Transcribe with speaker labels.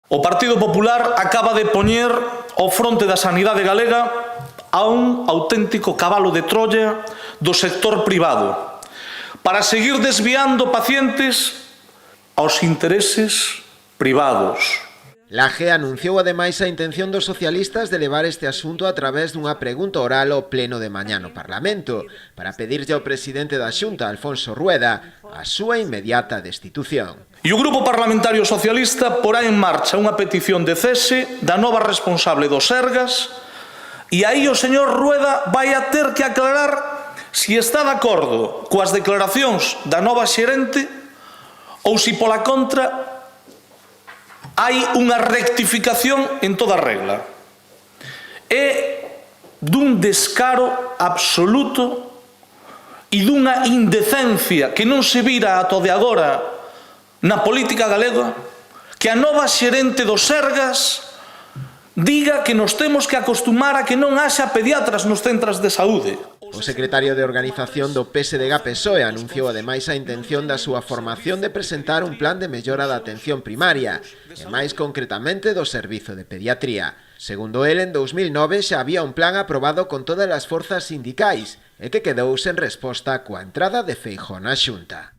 Speaker 1: O Partido Popular acaba de poñer ao fronte da sanidade galega a un auténtico cabalo de Troia do sector privado para seguir desviando pacientes aos intereses privados.
Speaker 2: Laje anunciou ademais a intención dos socialistas de levar este asunto a través dunha pregunta oral ao pleno de mañá no Parlamento para pedirlle ao presidente da Xunta, Alfonso Rueda, a súa inmediata destitución.
Speaker 1: E o Grupo Parlamentario Socialista porá en marcha unha petición de cese da nova responsable do Sergas e aí o señor Rueda vai a ter que aclarar se está de acordo coas declaracións da nova xerente ou se pola contra hai unha rectificación en toda regla. É dun descaro absoluto e dunha indecencia que non se vira ata de agora na política galega que a nova xerente do Sergas diga que nos temos que acostumar a que non haxa pediatras nos centros de saúde.
Speaker 2: O secretario de Organización do PSDG-PSOE anunciou ademais a intención da súa formación de presentar un plan de mellora da atención primaria, e máis concretamente do servizo de pediatría. Segundo el, en 2009 xa había un plan aprobado con todas as forzas sindicais e que quedou sen resposta coa entrada de Feijóo na Xunta.